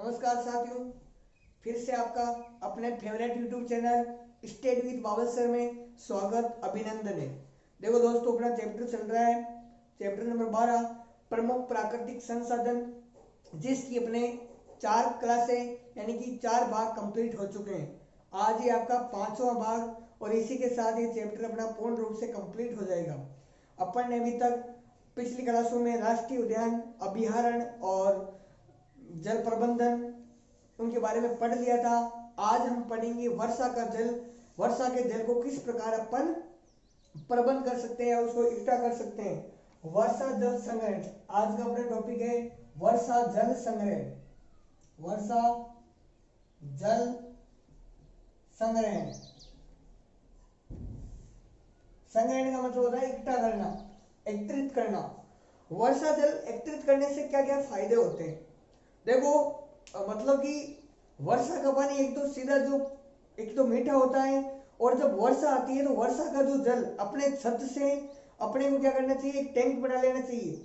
नमस्कार साथियों, फिर से आपका अपने favourite YouTube channel state with Babal sir में स्वागत अभिनंदन है। देखो दोस्तों, अपना चैप्टर चल रहा है, चैप्टर नंबर 12 प्रमुख प्राकृतिक संसाधन, जिसकी अपने 4 क्लासें यानी कि 4 भाग कंप्लीट हो चुके हैं। आज ये आपका 5वां भाग और इसी के साथ ये चैप्टर अपना पूर्ण रूप से कंप्लीट हो जाएगा। अपन ने अभी तक पिछली क्लासों में राष्ट्रीय उद्यान, अभयारण्य और जल प्रबंधन उनके बारे में पढ़ लिया था। आज हम पढ़ेंगे वर्षा का जल। वर्षा के जल को किस प्रकार अपन प्रबंध कर सकते हैं, उसको इकट्ठा कर सकते हैं। वर्षा जल संग्रहण आज का अपना टॉपिक है। वर्षा जल संग्रहण, वर्षा जल संग्रहण। संग्रहण का मतलब होता है इकट्ठा करना, एकत्रित करना। वर्षा जल एकत्रित करने से क्या क्या फायदे होते हैं। देखो, मतलब कि वर्षा का पानी एक तो मीठा होता है, और जब वर्षा आती है तो वर्षा का जो जल अपने छत से अपने को क्या करना चाहिए, एक टैंक बना लेना चाहिए।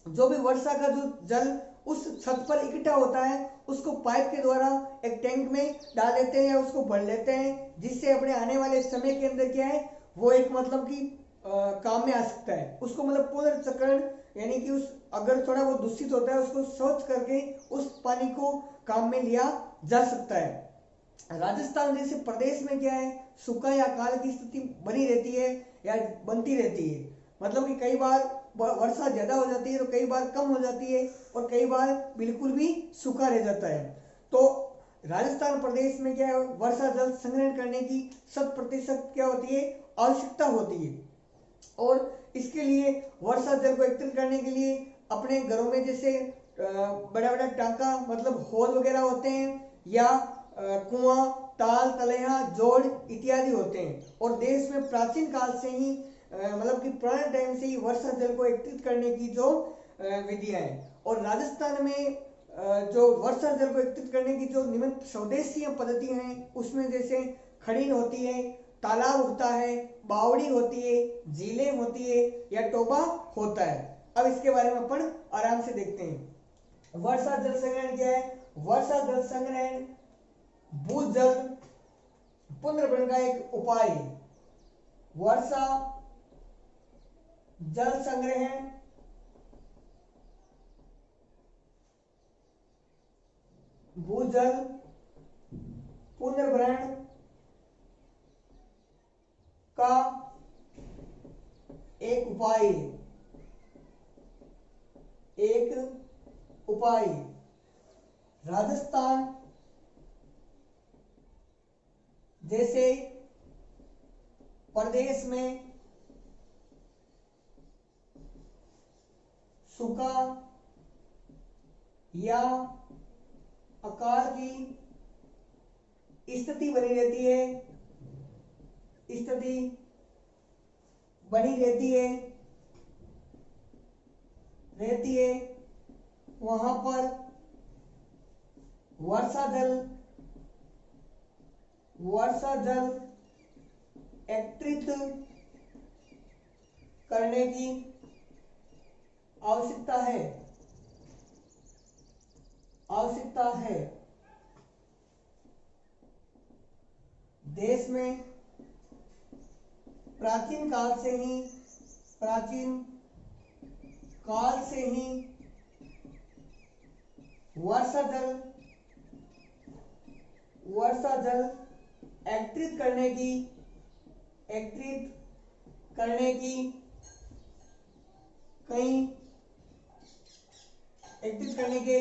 जो भी वर्षा का जो जल उस छत पर इकट्ठा होता है उसको पाइप के द्वारा एक टैंक में डाल देते हैं या उसको भर लेते हैं, जिससे अपने आने वाले समय के अंदर क्या है वो एक मतलब कि काम में आ सकता है। उसको मतलब पुनर्चक्रण यानी कि उस अगर थोड़ा वो दूषित होता है उसको स्वच्छ करके उस पानी को काम में लिया जा सकता है। राजस्थान जैसे प्रदेश में क्या है, सूखा या अकाल की स्थिति बनी रहती है या बनती रहती है। मतलब कि कई बार वर्षा ज्यादा हो जाती है तो कई बार कम हो जाती है और कई बार बिल्कुल भी सूखा रह जाता है। तो राजस्थान प्रदेश में क्या है, वर्षा जल संग्रहण करने की 100% क्या होती है, आवश्यकता होती है। और इसके लिए वर्षा जल को एकत्रित करने के लिए अपने घरों में जैसे बड़ा बड़ा टांका मतलब होल वगैरह होते हैं, या कुआं, ताल, तलैया, जोड़ इत्यादि होते हैं। और देश में प्राचीन काल से ही मतलब कि पुराने टाइम से ही वर्षा जल को एकत्रित करने की जो विधियां हैं। और राजस्थान में जो वर्षा जल को एकत्रित करने की जो निम्न स्वदेशीय पद्धतियां हैं उसमें जैसे खड़ीन होती है, तालाब होता है, बावड़ी होती है, झीलें होती है या टोबा होता है। अब इसके बारे में अपन आराम से देखते हैं। वर्षा जल संग्रहण क्या है। वर्षा जल संग्रहण भूजल पुनर्भरण का एक उपाय है। वर्षा जल संग्रहण भूजल पुनर्भरण का एक उपाय, राजस्थान जैसे प्रदेश में सूखा या अकाल की स्थिति बनी रहती है, वहां पर वर्षा जल एकत्रित करने की आवश्यकता है। देश में प्राचीन काल से ही वर्षा जल एकत्रित करने के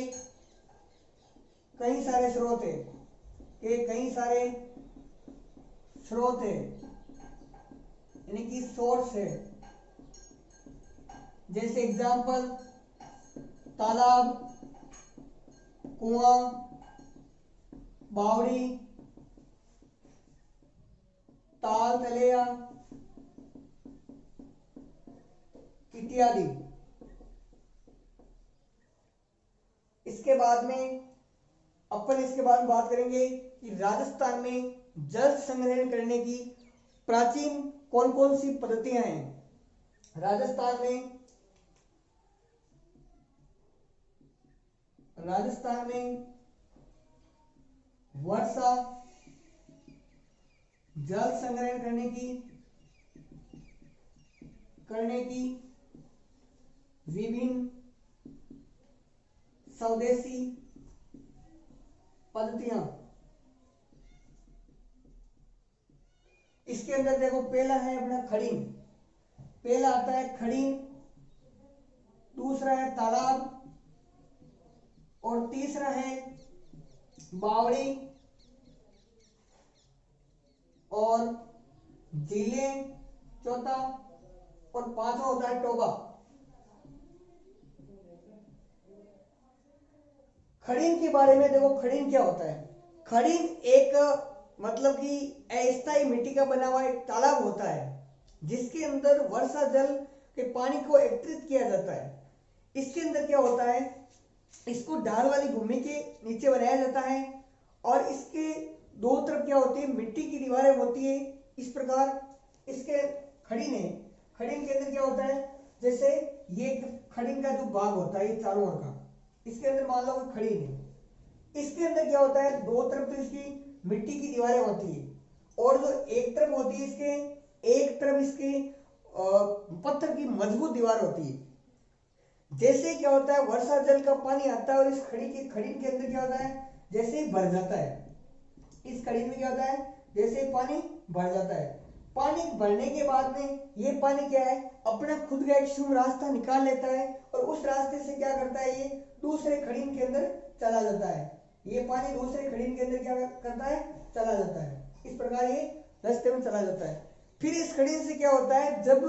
कई सारे स्रोत है, यानी कि सोर्स है। जैसे एग्जांपल तालाब, कुआं, बावड़ी, ताल, तलैया इत्यादि। इसके बाद बात करेंगे कि राजस्थान में जल संग्रहण करने की प्राचीन कौन कौन सी पद्धतियां हैं। राजस्थान में वर्षा जल संग्रहण करने की विभिन्न स्वदेशी पद्धतियां। इसके अंदर देखो पहला है अपना खड़ीन, पहला आता है खड़ीन, दूसरा है तालाब, और तीसरा है बावड़ी, और झीलें चौथा, और पांचवा होता है टोबा। खड़ीन के बारे में देखो, खड़ीन क्या होता है। खड़ीन एक मतलब कि अस्थायी मिट्टी का बना हुआ एक तालाब होता है जिसके अंदर वर्षा जल के पानी को एकत्रित किया जाता है। इसके अंदर क्या होता है, इसको ढाल वाली भूमि के नीचे बनाया जाता है और इसके दो तरफ क्या होती है, मिट्टी की दीवारें होती है। इस प्रकार इसके खड़ीन है, खड़ीन के अंदर क्या होता है, जैसे ये खड़ीन का जो भाग होता है ये चारों ओर का, इसके अंदर मान लो खड़ीन है, इसके अंदर क्या होता है, दो तरफ तो इसकी मिट्टी की दीवारें होती है और जो एक तरफ होती है इसके, एक तरफ इसके पत्थर की मजबूत दीवार होती है। जैसे क्या होता है, वर्षा जल का पानी आता है और इस खड़ीन के अंदर क्या होता है, जैसे ही भर जाता है, इस खड़ीन में क्या होता है, जैसे ही पानी भर जाता है, पानी भरने के बाद में ये पानी क्या है, अपना खुद का एक शुभ रास्ता निकाल लेता है और उस रास्ते से क्या करता है, ये दूसरे खड़ीन के अंदर चला जाता है। ये पानी दूसरे खड़ीन के अंदर क्या करता है, चला जाता है। इस प्रकार ये रास्ते में चला जाता है। फिर इस खड़ीन से क्या होता है, जब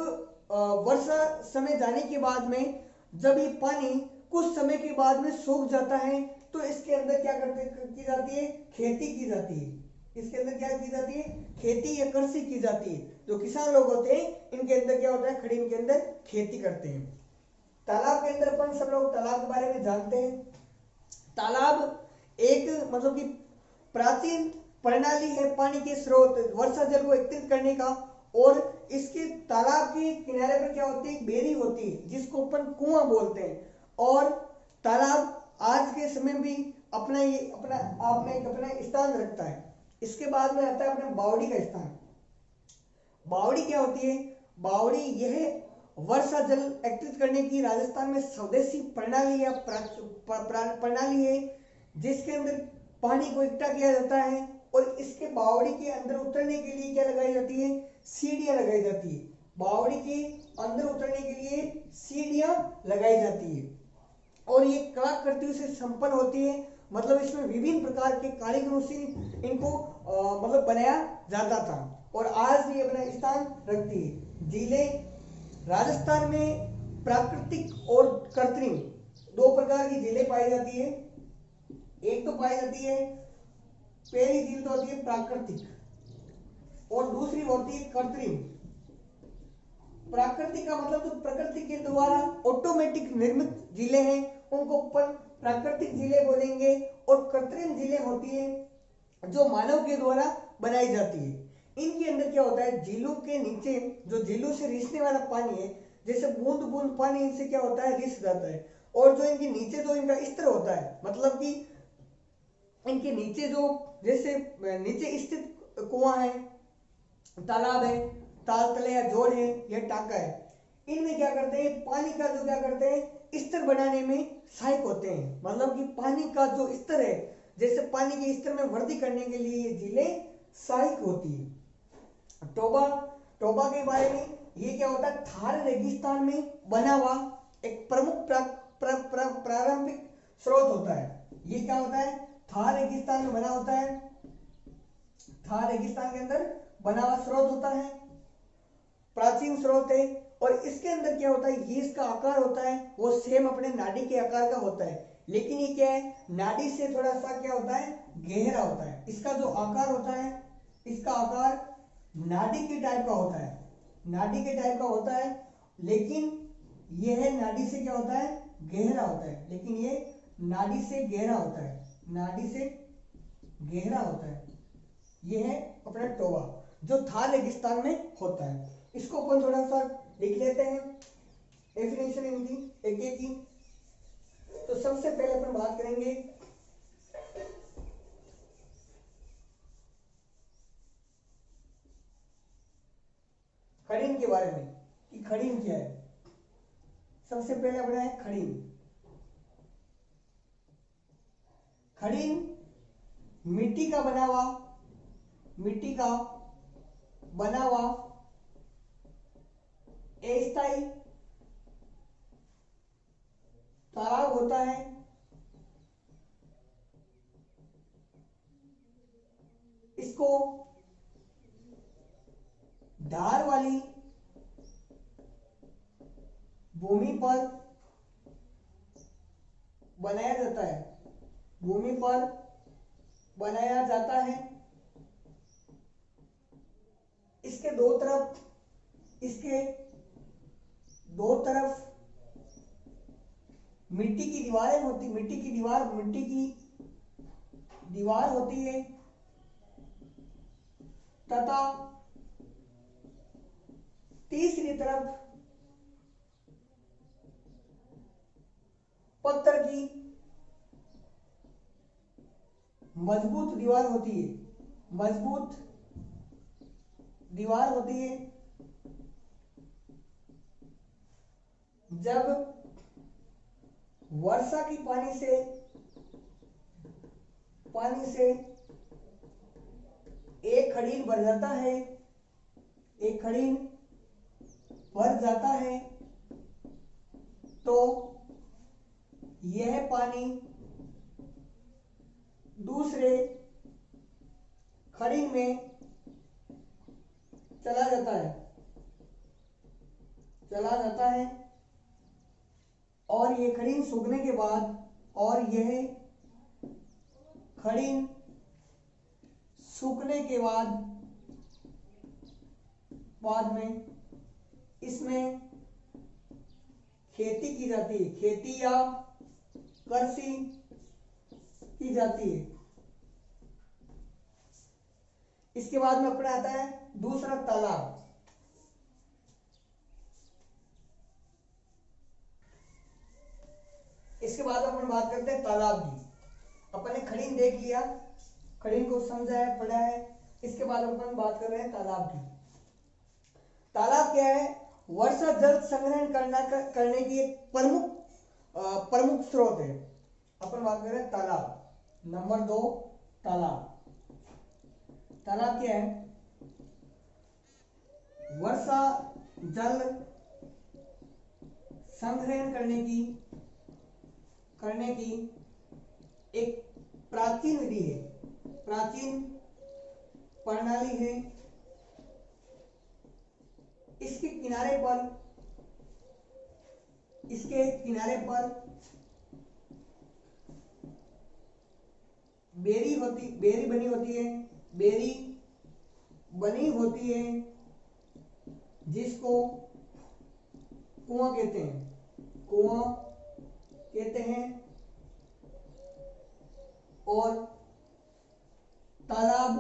वर्षा समय जाने के बाद में जब ये पानी कुछ समय के बाद में सूख जाता है तो इसके अंदर क्या की जाती है, खेती की जाती है। इसके अंदर क्या की जाती है, खेती या कृषि की जाती है। जो किसान लोग होते हैं इनके अंदर क्या होता है, खड़ीन के अंदर खेती करते हैं। तालाब के अंदर अपन सब लोग तालाब के बारे में जानते हैं। तालाब एक मतलब कि प्राचीन प्रणाली है पानी के स्रोत वर्षा जल को एकत्रित करने का, और इसके तालाब के किनारे पर क्या होती है, बेरी होती है जिसको अपन कुआं बोलते हैं। और तालाब आज के समय भी अपना आप में अपना स्थान रखता है। इसके बाद में आता है अपना बावड़ी का स्थान। बावड़ी क्या होती है, बावड़ी यह वर्षा जल एकत्रित करने की राजस्थान में स्वदेशी प्रणाली या प्रणाली है जिसके अंदर पानी को इकट्ठा किया जाता है और इसके बावड़ी के अंदर उतरने के लिए क्या लगाई जाती है, सीढ़ियां लगाई जाती है। बावड़ी के अंदर उतरने के लिए सीढ़ियां लगाई जाती है और ये कलाकृतियों से संपन्न होती है। मतलब इसमें विभिन्न प्रकार के कारीगरों से इनको मतलब बनाया जाता था और आज भी अपना स्थान रखती है। झीलें राजस्थान में प्राकृतिक और कृत्रिम दो प्रकार की झीलें पाई जाती है। एक तो पाई जाती है, पहली झील तो होती है प्राकृतिक और दूसरी होती है कृत्रिम। प्राकृतिक का मतलब जो प्रकृति के द्वारा ऑटोमेटिक निर्मित झीलें हैं उनको अपन प्राकृतिक झीलें बोलेंगे, और कृत्रिम झीलें होती है जो मानव के द्वारा बनाई जाती है। इनके अंदर क्या होता है, झीलों के नीचे जो झीलों से रिसने वाला पानी है, जैसे बूंद बूंद पानी इनसे क्या होता है, रिस जाता है। और जो इनके नीचे जो इनका स्तर होता है, मतलब कि इनके नीचे जो जैसे नीचे स्थित कुआं है, तालाब है, ताल तले या जोड़ है या टांका है, इनमें क्या करते हैं, पानी का जो क्या करते हैं, स्तर बनाने में सहायक होते हैं। मतलब कि पानी का जो स्तर है, जैसे पानी के स्तर में वृद्धि करने के लिए ये झीलें सहायक होती है। टोबा, टोबा के बारे में ये क्या होता है, थार रेगिस्तान में बना हुआ एक प्रमुख प्रारंभिक स्रोत होता है। ये क्या होता है, थार रेगिस्तान में बना होता है, थार रेगिस्तान के अंदर बना हुआ स्रोत होता है, प्राचीन स्रोत है। और इसके अंदर क्या होता है, ये इसका आकार होता है वो सेम अपने नाड़ी के आकार का होता है, लेकिन ये क्या है, नाड़ी से थोड़ा सा क्या होता है, गहरा होता है। इसका जो आकार होता है, इसका आकार नाड़ी के टाइप का होता है, नाड़ी के टाइप का होता है, लेकिन यह नाड़ी से क्या होता है, गहरा होता है। लेकिन ये नाड़ी से गहरा होता है, नाड़ी से गहरा होता है। यह है अपना टोबा जो थार रेगिस्तान में होता है। इसको अपन थोड़ा सा लिख लेते हैं, डेफिनेशन इनकी एक एक की। तो सबसे पहले अपन बात करेंगे सबसे पहले अपना है खड़ीन। खड़ीन मिट्टी का बना हुआ अस्थायी तालाब होता है। इसको धार वाली भूमि पर बनाया जाता है। इसके दो तरफ मिट्टी की दीवार होती है तथा तीसरी तरफ पत्थर की मजबूत दीवार होती है। जब वर्षा की पानी से एक खड़ीन भर जाता है तो यह पानी दूसरे खड़ीन में चला जाता है और ये खड़ीन सूखने के बाद में इसमें खेती या कृषि की जाती है। इसके बाद में अपना आता है दूसरा तालाब। इसके बाद अपन बात करते हैं तालाब की। अपन ने खड़ीन देख लिया, खड़ीन को समझा है, पढ़ा है। इसके बाद अपन बात कर रहे हैं तालाब की। तालाब क्या है? वर्षा जल संग्रहण करने की एक प्रमुख स्रोत है। अपन बात कर रहे हैं तालाब। नंबर 2 तालाब क्या है? वर्षा जल संग्रहण करने की एक प्राचीन विधि है, प्राचीन प्रणाली है। इसके किनारे पर बेरी बनी होती है जिसको कुआं कहते हैं। और तालाब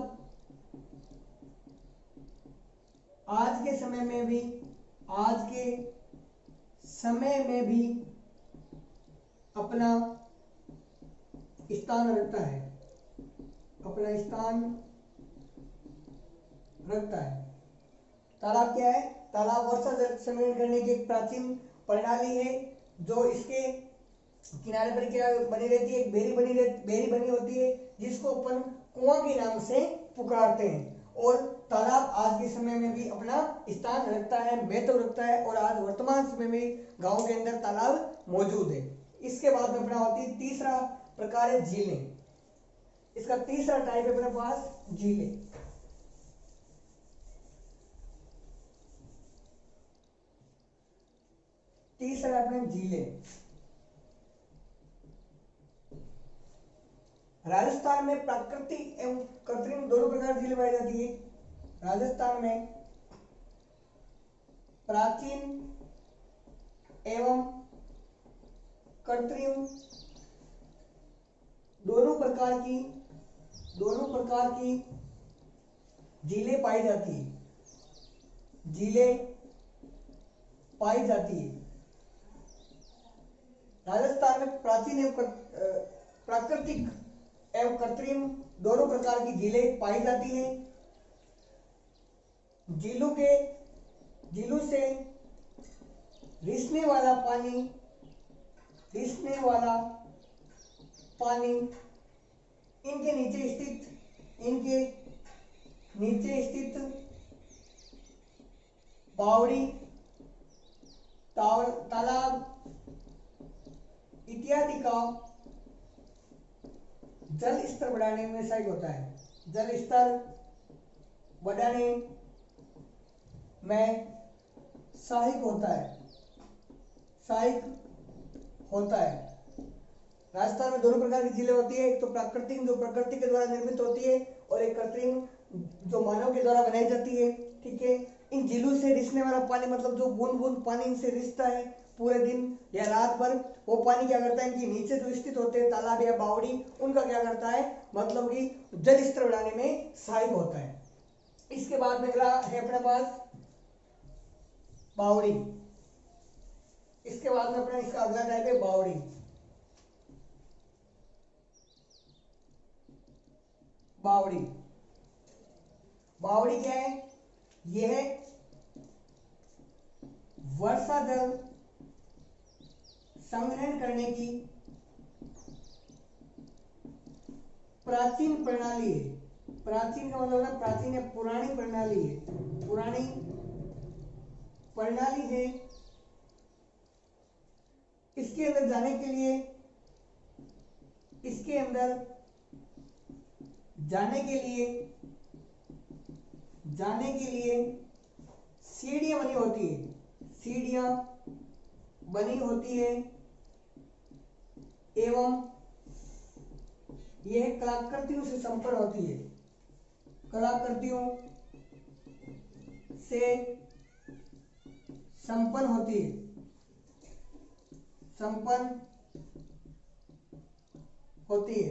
आज के समय में भी अपना स्थान रखता है। तालाब क्या है? तालाब वर्षा जल संग्रहण करने की एक प्राचीन प्रणाली है। जो इसके किनारे पर क्या बनी रहती है? एक बेरी बनी होती है जिसको अपन कुआं के नाम से पुकारते हैं। और तालाब आज के समय में भी अपना स्थान रखता है, महत्व रखता है। और आज वर्तमान समय में गांव के अंदर तालाब मौजूद है। इसके बाद में अपना होती है तीसरा प्रकार है झीलें। इसका तीसरा टाइप है अपने पास झीलें। तीसरा अपने झीलें। राजस्थान में प्राकृतिक एवं कृत्रिम दोनों प्रकार की झीलें पाई जाती है। राजस्थान में प्राचीन एवं कृत्रिम दोनों प्रकार की झीलें पाई जाती है। राजस्थान में प्राचीन एवं प्राकृतिक एवं कृत्रिम दोनों प्रकार की झीलें पाई जाती हैं। झीलों से रिसने वाला पानी, रिसने वाला पानी इनके नीचे स्थित, इनके नीचे स्थित बावड़ी, तालाब इत्यादि का जल स्तर बढ़ाने में सहायक होता है। जल स्तर बढ़ाने में सहायक होता है, सहायक होता है। राजस्थान में दोनों प्रकार की झीलें होती है, एक तो प्राकृतिक जो प्रकृति के द्वारा निर्मित होती है और एक कृत्रिम जो मानव के द्वारा बनाई जाती है। ठीक है, इन झीलों से रिसने वाला पानी मतलब जो बूंद बूंद पानी इनसे रिसता है पूरे दिन या रात भर, वो पानी क्या करता है, इनके नीचे जो स्थित होते हैं तालाब या बावड़ी, उनका क्या करता है, मतलब कि जल स्तर बढ़ाने में सहायक होता है। इसके बाद में अगला है अपने पास बावड़ी। इसके बाद में अपना इसका अगला टाइप है बावड़ी। बावड़ी, बावड़ी क्या है, यह वर्षा जल संग्रहण करने की प्राचीन प्रणाली है। प्राचीन का मतलब है प्राचीन है, पुरानी प्रणाली है, पुरानी प्रणाली है। इसके अंदर जाने के लिए, इसके अंदर जाने के लिए, जाने के लिए सीढ़ियां बनी होती है, सीढ़ियां बनी होती है एवं यह कलाकृतियों से संपन्न होती है, कलाकृतियों से संपन्न होती है, संपन्न होती है।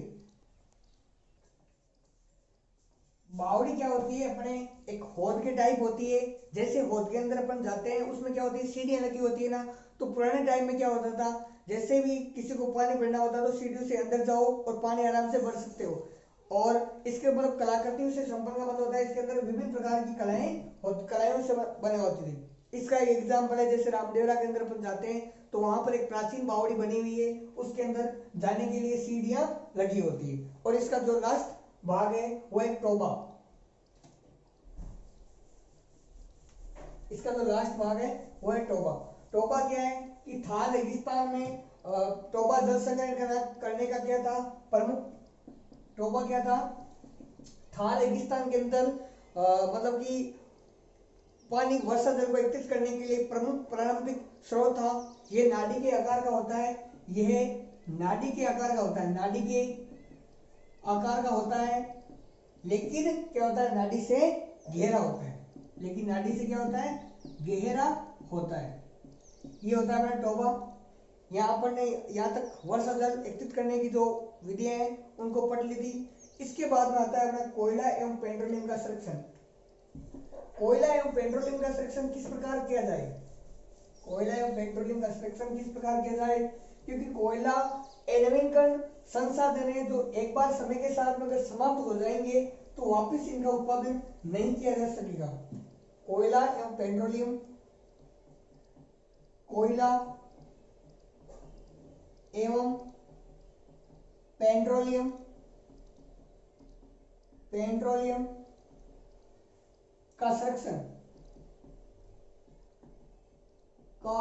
बावड़ी क्या होती है, अपने एक हौद के टाइप होती है। जैसे हौद के अंदर अपन जाते हैं उसमें क्या होती है, सीढ़ियां लगी होती है ना। तो पुराने टाइम में क्या होता था, जैसे भी किसी को पानी भरना होता तो सीढ़ियों से अंदर जाओ और पानी आराम से भर सकते हो। और इसके मतलब कलाकृतियों से संपन्न का मतलब होता है इसके अंदर विभिन्न प्रकार की कलाएं से बने होती थी। इसका एक एग्जाम्पल है, जैसे रामदेवरा के अंदर अपन जाते हैं तो वहां पर एक प्राचीन बावड़ी बनी हुई है, उसके अंदर जाने के लिए सीढ़ियां लगी होती है। और इसका जो लास्ट भाग है वो है टोबा। इसका जो लास्ट भाग है वो है टोबा। टोबा क्या है कि थार रेगिस्तान में टोबा जल संग्रहण करने का क्या था, प्रमुख टोबा क्या था, थार रेगिस्तान के अंदर मतलब कि पानी वर्षा जल को एकत्रित करने के लिए प्रमुख प्रारंभिक स्रोत था। यह नाड़ी के आकार का होता है, यह नाड़ी के आकार का होता है, नाड़ी के आकार का होता है, लेकिन क्या होता है, नाड़ी से गहरा होता है, लेकिन नाड़ी से क्या होता है, गहरा होता है। ये होता है अपना टोबा। यहाँ पर ने यहाँ तक वर्षा जल एकत्रित करने की जो विधियां हैं उनको पढ़ ली थी। इसके बाद में आता है अपना कोयला एवं पेट्रोलियम का संरक्षण। कोयला एवं पेट्रोलियम का संरक्षण किस प्रकार किया जाए, कोयला एवं पेट्रोलियम का संरक्षण किस प्रकार किया जाए, क्योंकि कोयला नवीनकरण संसाधन है जो एक बार समय के साथ में अगर समाप्त हो जाएंगे तो वापस इनका उत्पादन नहीं किया जा सकेगा। कोयला एवं पेट्रोलियम, कोयला एवं पेट्रोलियम, पेट्रोलियम का संरक्षण, का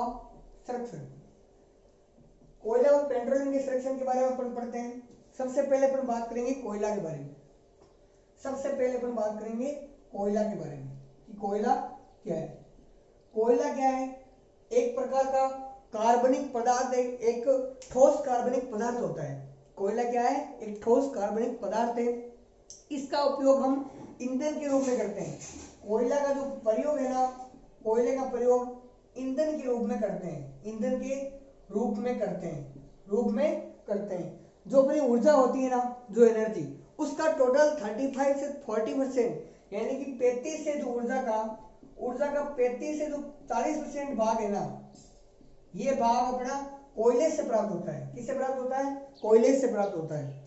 संरक्षण। कोयला और पेट्रोलियम के संरक्षण के बारे में अपन पढ़ते हैं। सबसे पहले अपन बात करेंगे कोयला के बारे में। सबसे पहले अपन बात करेंगे कोयला के बारे में कि कोयला क्या है। कोयला क्या है, एक प्रकार का कार्बनिक पदार्थ है, एक ठोस कार्बनिक पदार्थ होता है। कोयला क्या है, एक ठोस कार्बनिक पदार्थ है। इसका उपयोग हम ईंधन के रूप में करते हैं। कोयला का जो प्रयोग है ना, कोयले का प्रयोग ईंधन के रूप में करते हैं, ईंधन के रूप में करते हैं, रूप में करते हैं। जो अपनी ऊर्जा होती है ना, जो एनर्जी, उसका टोटल 35 से 40% यानी कि 35 से जो ऊर्जा का 35 से जो 40% भाग है ना, ये भाग अपना कोयले से प्राप्त होता है। किससे प्राप्त होता है, कोयले से प्राप्त होता है।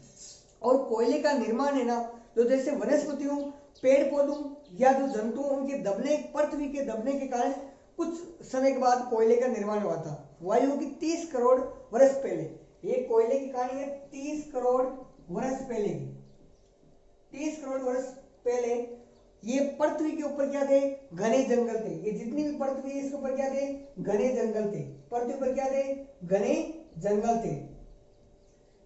और कोयले का निर्माण है ना, जो जैसे वनस्पतियों, पेड़ पौधों या जो जंतु, उनके दबने, पृथ्वी के दबने के कारण कुछ समय के बाद कोयले का निर्माण हुआ था। वायु की 30 करोड़ वर्ष पहले, ये कोयले की कहानी है 30 करोड़ वर्ष पहले की। 30 करोड़ वर्ष पहले ये पृथ्वी के ऊपर क्या थे, घने जंगल थे। ये जितनी भी पृथ्वी है इसके ऊपर क्या थे, घने जंगल थे। पृथ्वी पर क्या थे, घने जंगल थे।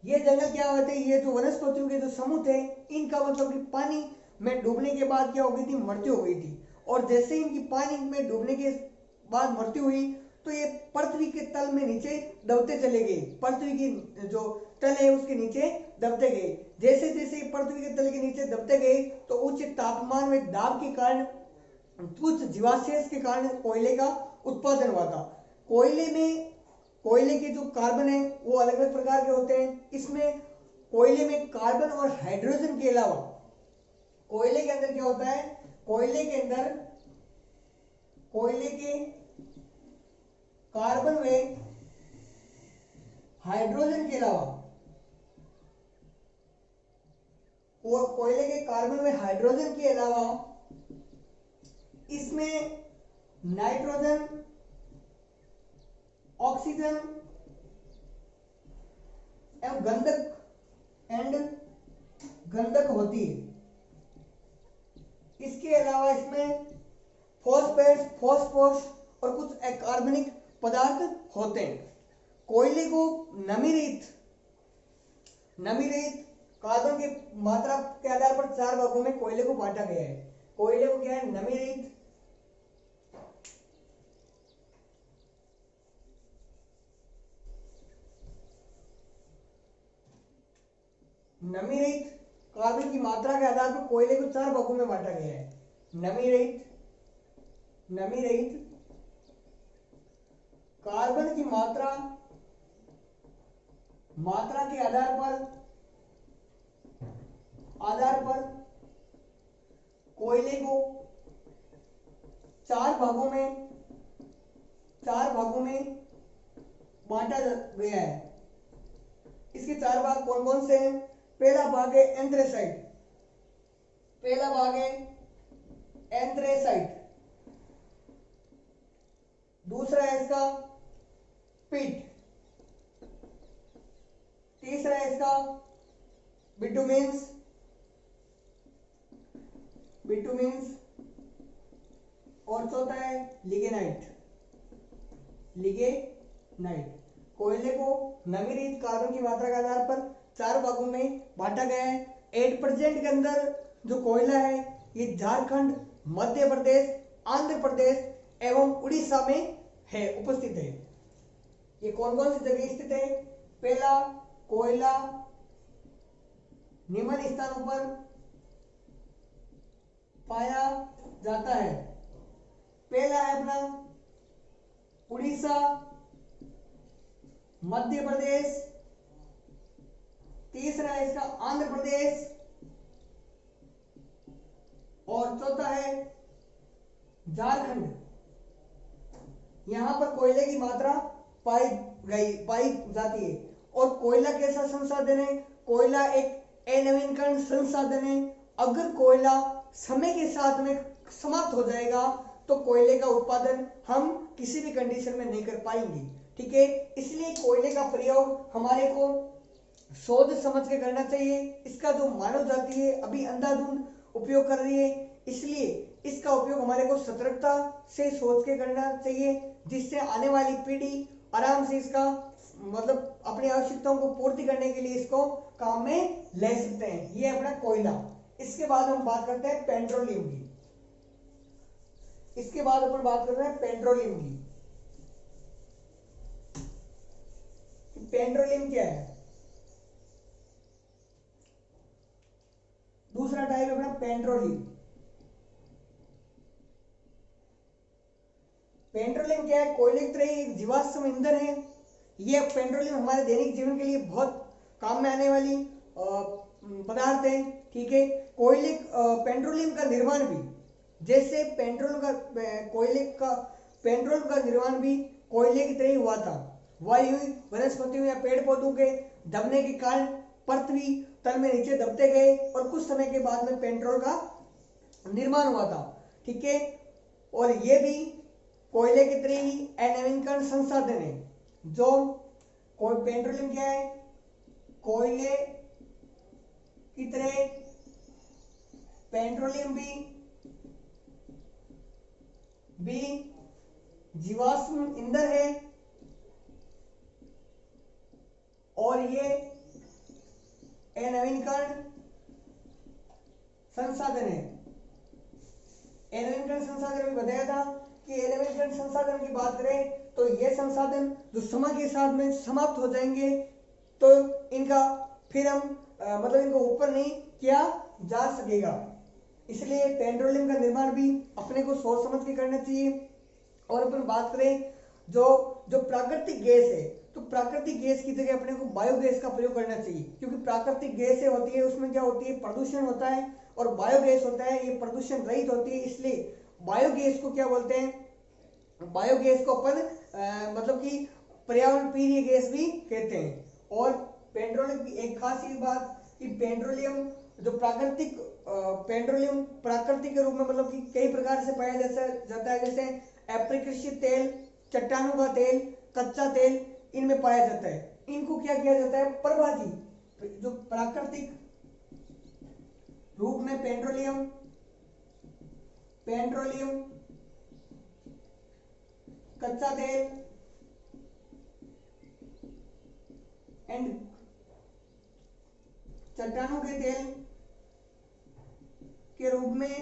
ये जंगल क्या होते हैं, ये जो वनस्पतियों के जो समूह थे, इनका मतलब कि पानी में डूबने के बाद क्या हो गई थी, मृत्यु हो गई थी। और जैसे ही इनकी पानी में डूबने के बाद मृत्यु हुई तो ये पृथ्वी के तल में नीचे दबते चले गए। पृथ्वी की जो तल है उसके नीचे दबते गए। जैसे जैसे पृथ्वी के तल के नीचे दबते गए तो उच्च तापमान में दाब के कारण, कुछ जीवाशेष के कारण कोयले का उत्पादन हुआ था। कोयले के जो कार्बन है वो अलग अलग प्रकार के होते हैं। इसमें कोयले में कार्बन और हाइड्रोजन के अलावा कोयले के अंदर क्या होता है, कोयले के अंदर कोयले के कार्बन में हाइड्रोजन के अलावा, कोयले के कार्बन में हाइड्रोजन के अलावा इसमें नाइट्रोजन, ऑक्सीजन एवं गंधक होती है। इसके अलावा इसमें फॉस्फोरस और कुछ अकार्बनिक पदार्थ होते हैं। कोयले को नमी रहित कार्बन की मात्रा के आधार पर 4 भागों में कोयले को बांटा गया है। कोयले को क्या है, नमी रहित कार्बन की मात्रा के आधार पर कोयले को 4 भागों में बांटा गया है। नमी रहित कार्बन की मात्रा के आधार पर कोयले को 4 भागों में बांटा गया है। इसके 4 भाग कौन कौन से हैं? पहला भाग है एंथ्रेसाइट, दूसरा है इसका पिट, तीसरा है इसका बिटुमेन्स और चौथा है लिग्नाइट। कोयले को नमी रहित कार्बन की मात्रा के आधार पर 4 भागों में बांटा गया है। एट प्रेजेंट के अंदर जो कोयला है ये झारखंड, मध्य प्रदेश, आंध्र प्रदेश एवं उड़ीसा में है, उपस्थित है। ये कौन कौन सी जगह स्थित है? पहला, कोयला निम्न स्थानों पर पाया जाता है। पहला है अपना उड़ीसा, मध्य प्रदेश, तीसरा है इसका आंध्र प्रदेश और चौथा है झारखंड। यहां पर कोयले की मात्रा पाई जाती है। और कोयला कैसा संसाधन है? कोयला एक अनवीनकरण संसाधन है। अगर कोयला समय के साथ में समाप्त हो जाएगा तो कोयले का उत्पादन हम किसी भी कंडीशन में नहीं कर पाएंगे, ठीक है। इसलिए कोयले का प्रयोग हमारे को सोच समझ के करना चाहिए। इसका जो मानव जाति है अभी अंधाधुंध उपयोग कर रही है, इसलिए इसका उपयोग हमारे को सतर्कता से सोच के करना चाहिए, जिससे आने वाली पीढ़ी आराम से इसका मतलब अपनी आवश्यकताओं को पूर्ति करने के लिए इसको काम में ले सकते हैं। ये अपना कोयला। इसके बाद हम बात करते हैं पेट्रोलियम की। पेट्रोलियम क्या है? दूसरा टाइप है अपना पेट्रोलियम। पेट्रोलियम क्या है? कोयले की तरह एक जीवाश्म ईंधन है। ये पेट्रोलियम हमारे दैनिक जीवन के लिए बहुत काम में आने वाली पदार्थ है, ठीक है। पेट्रोलियम का निर्माण भी, जैसे पेट्रोल का निर्माण भी कोयले की तरह ही हुआ था। वायु, वनस्पतियों या पेड़ पौधों के दबने के कारण पृथ्वी तल में नीचे दबते गए और कुछ समय के बाद में पेट्रोल का निर्माण हुआ था, ठीक है। और ये भी कोयले की तरह ही अनवीनकरण संसाधन है। जो कोई पेट्रोलियम क्या है, कोयले की तरह पेट्रोलियम भी जीवाश्म ईंधन है और ये नवीनकरण संसाधन है। नवीनकरण संसाधन में बताया था कि नवीनकरण संसाधन की बात करें तो ये संसाधन जो समय के साथ में समाप्त हो जाएंगे तो इनका फिर हम मतलब इनको ऊपर नहीं किया जा सकेगा। इसलिए पेट्रोलियम का निर्माण भी अपने को सोच समझ के करना चाहिए। और अपन बात करें जो प्राकृतिक गैस है तो प्राकृतिक गैस की जगह अपने को बायोगैस का प्रयोग करना चाहिए, क्योंकि प्राकृतिक गैसें होती है उसमें क्या होती है, प्रदूषण होता है, और बायोगैस होता है ये प्रदूषण रहित होती है। इसलिए बायोगैस को क्या बोलते हैं, बायोगैस को अपन मतलब कि पर्यावरण प्रिय गैस भी कहते हैं। और पेट्रोलियम की एक खास बात कि पेट्रोलियम जो पेट्रोलियम प्राकृतिक के रूप में मतलब कि कई प्रकार से पाया जाता है, जैसे अप्रकृषित तेल, चट्टानों का तेल, कच्चा तेल इनमें पाया जाता है। इनको क्या किया जाता है, प्रभाजी जो प्राकृतिक रूप में पेट्रोलियम कच्चा तेल एंड चट्टानों के तेल के रूप में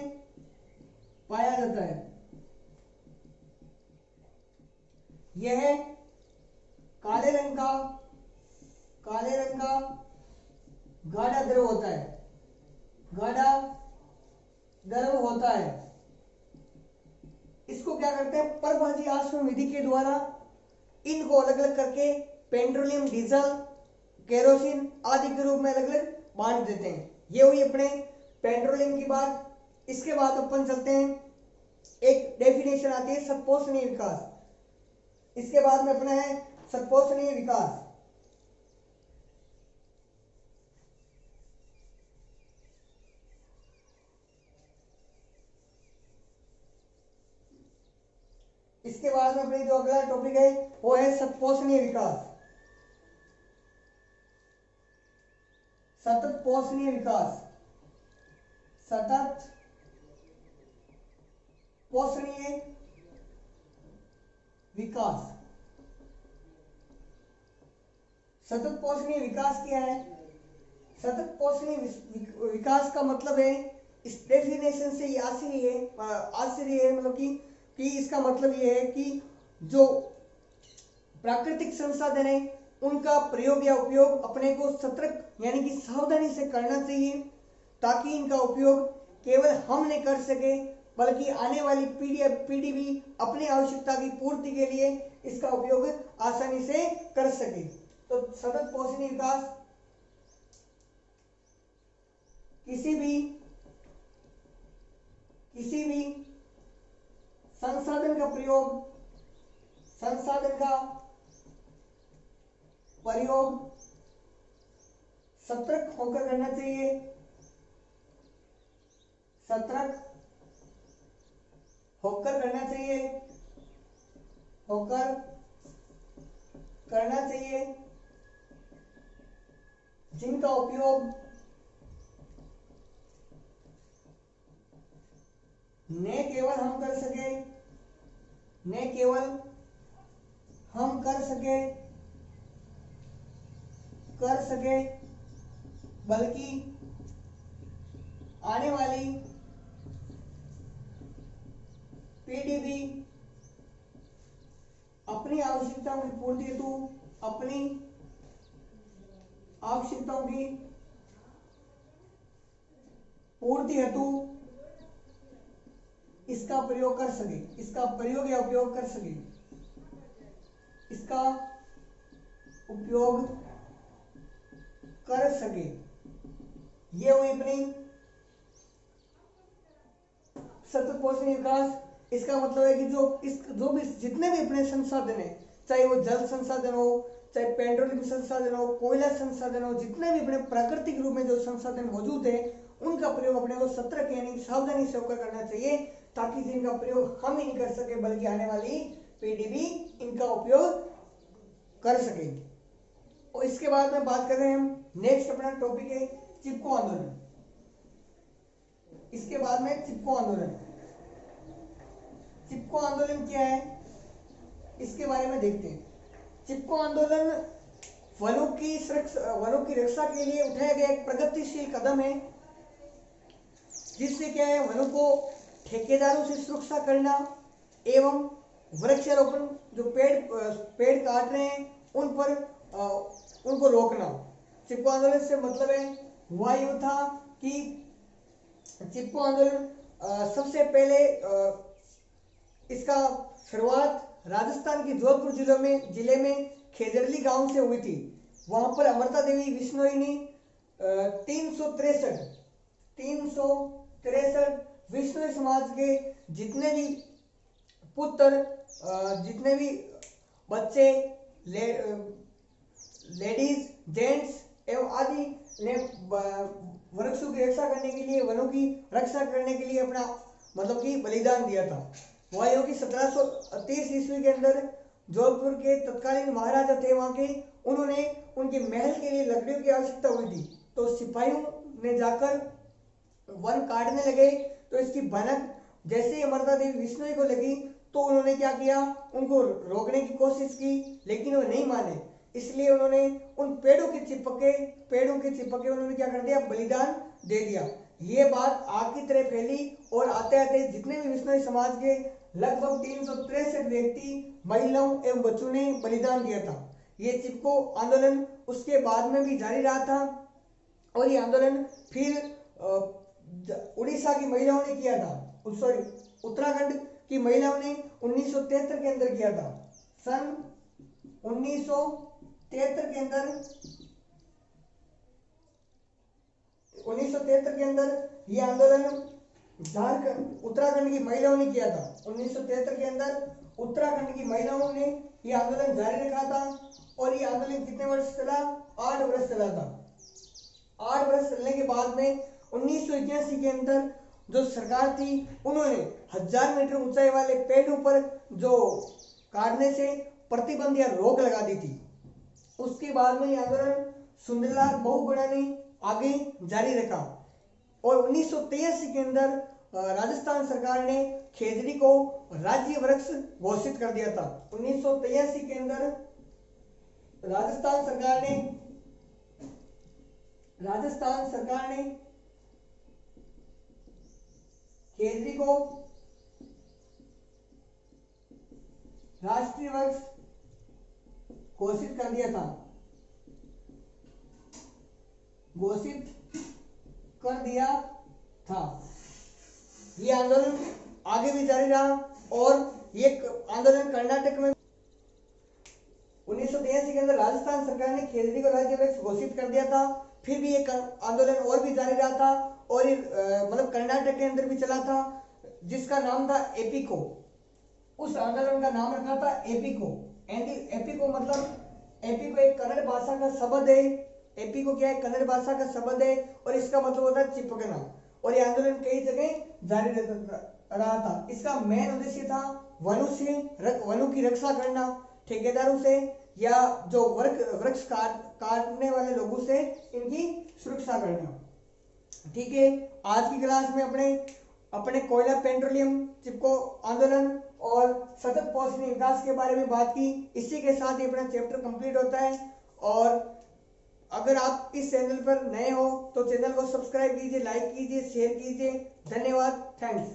पाया जाता है। यह काले रंग का गाढ़ा द्रव होता है, इसको क्या करते हैं, परभाजी आसवन विधि के द्वारा इनको अलग अलग करके पेट्रोलियम, डीजल, केरोसिन आदि के रूप में अलग अलग बांट देते हैं। ये हुई अपने पेट्रोलियम की बात। इसके बाद अपन चलते हैं, एक डेफिनेशन आती है सतपोषणीय विकास। इसके बाद में अपना है सतपोषणीय विकास। इसके बाद में अपने जो अगला टॉपिक है वो है सतपोषणीय विकास। सतत पोषणीय विकास, सतत पोषणीय विकास। सतत पोषणीय विकास क्या है, सतत पोषणीय विकास का मतलब है, इस डेफिनेशन से ये आश्चर्य है मतलब कि इसका मतलब ये है कि जो प्राकृतिक संसाधन है उनका प्रयोग या उपयोग अपने को सतर्क यानी कि सावधानी से करना चाहिए, ताकि इनका उपयोग केवल हम नहीं कर सके बल्कि आने वाली पीढ़ी भी अपनी आवश्यकता की पूर्ति के लिए इसका उपयोग आसानी से कर सके। तो सतत पोषणीय विकास किसी भी संसाधन का प्रयोग सतर्क होकर करना चाहिए, जिनका उपयोग न केवल हम कर सके बल्कि आने वाली पीढ़ी भी अपनी आवश्यकताओं की पूर्ति हेतु इसका प्रयोग कर सके, इसका प्रयोग या उपयोग कर सके, ये हुई अपनी सतत पोषणीय विकास। इसका मतलब है कि जो भी जितने भी अपने संसाधन है, चाहे वो जल संसाधन हो, चाहे पेट्रोलियम संसाधन हो, कोयला संसाधन हो, जितने भी अपने प्राकृतिक रूप में जो संसाधन मौजूद है उनका प्रयोग अपने को सतर्क यानी सावधानी से होकर करना चाहिए, ताकि जिनका प्रयोग हम ही नहीं कर सके बल्कि आने वाली पीढ़ी भी इनका उपयोग कर सके। और इसके बाद में बात कर रहे हैं हम, नेक्स्ट अपना टॉपिक है चिपको आंदोलन। इसके बाद में चिपको आंदोलन। चिपको आंदोलन क्या है इसके बारे में देखते हैं। चिपको आंदोलन वनों की रक्षा के लिए उठाया गया एक प्रगतिशील कदम है, जिससे क्या है वनों को ठेकेदारों से सुरक्षा करना एवं वृक्षारोपण, जो पेड़ काट रहे हैं उन पर उनको रोकना। चिपको आंदोलन से मतलब है हुआ यूं था कि चिपको आंदोलन सबसे पहले इसका शुरुआत राजस्थान के जोधपुर जिले में खेजरली गांव से हुई थी। वहां पर अमृता देवी बिश्नोई ने 363 विश्नोई समाज के जितने भी पुत्र, जितने भी बच्चे, लेडीज, जेंट्स एवं आदि ने वृक्षों की रक्षा करने के लिए, वनों की रक्षा करने के लिए अपना मतलब कि बलिदान दिया था। वह यूं कि 1730 ईस्वी के अंदर जोधपुर के तत्कालीन महाराजा थे वहां के, उन्होंने उनके महल के लिए लकड़ियों की आवश्यकता हुई थी, तो सिपाहियों ने जाकर वन काटने लगे। तो इसकी भनक जैसे ही अमृता देवी बिश्नोई को लगी तो उन्होंने क्या किया, उनको रोकने की कोशिश की, लेकिन वो नहीं माने। इसलिए उन्होंने उन पेड़ों के चिपके उन्होंने क्या कर दिया, बलिदान दे दिया। ये बात आग की तरह फैली और आते आते जितने भी बिश्नोई समाज के लगभग 363 व्यक्ति, महिलाओं एवं बच्चों ने बलिदान दिया था। ये चिपको आंदोलन उसके बाद में भी जारी रहा था और ये आंदोलन फिर उड़ीसा की महिलाओं ने किया था, सॉरी उत्तराखंड की महिलाओं ने 1973 के अंदर किया था। सन 1973 के अंदर 1973 के अंदर ये आंदोलन उत्तराखंड की महिलाओं ने किया था। 1973 के अंदर उत्तराखंड की महिलाओं ने ये आंदोलन जारी रखा था और ये आंदोलन कितने वर्ष चला, 8 वर्ष चला था। 8 वर्ष चलने के बाद में 1981 के अंदर जो सरकार थी उन्होंने 1000 मीटर ऊंचाई वाले पेड़ों पर जो काटने से प्रतिबंध या रोक लगा दी थी। उसके बाद में यह आंदोलन सुंदरलाल बहुगुणा ने आगे जारी रखा और 1983 के अंदर राजस्थान सरकार ने खेजड़ी को राज्य वृक्ष घोषित कर दिया था। 1983 के अंदर राजस्थान सरकार ने खेजड़ी को राष्ट्रीय वृक्ष घोषित कर दिया था, ये आंदोलन आगे भी जारी रहा और ये आंदोलन कर्नाटक में 1983 के अंदर राजस्थान सरकार ने खेजड़ी को राज्य वृक्ष घोषित कर दिया था। फिर भी ये आंदोलन और भी जारी रहा था और ये मतलब कर्नाटक के अंदर भी चला था, जिसका नाम था एपिको। उस आंदोलन का नाम रखा था एपिको। एपिको मतलब एपिको एक कन्नड़ भाषा का शब्द है। एपिको क्या है, कन्नड़ भाषा का शब्द है और इसका मतलब होता है चिपकना। और ये आंदोलन कई जगह जारी रहा था। इसका मेन उद्देश्य था वनों की रक्षा करना, ठेकेदारों से या जो वृक्ष काटने वाले लोगों से इनकी सुरक्षा करना। ठीक है, आज की क्लास में अपने कोयला पेट्रोलियम चिपको आंदोलन और सतत पौष्टिक विकास के बारे में बात की। इसी के साथ ही अपना चैप्टर कंप्लीट होता है। और अगर आप इस चैनल पर नए हो तो चैनल को सब्सक्राइब कीजिए, लाइक कीजिए, शेयर कीजिए। धन्यवाद, थैंक्स।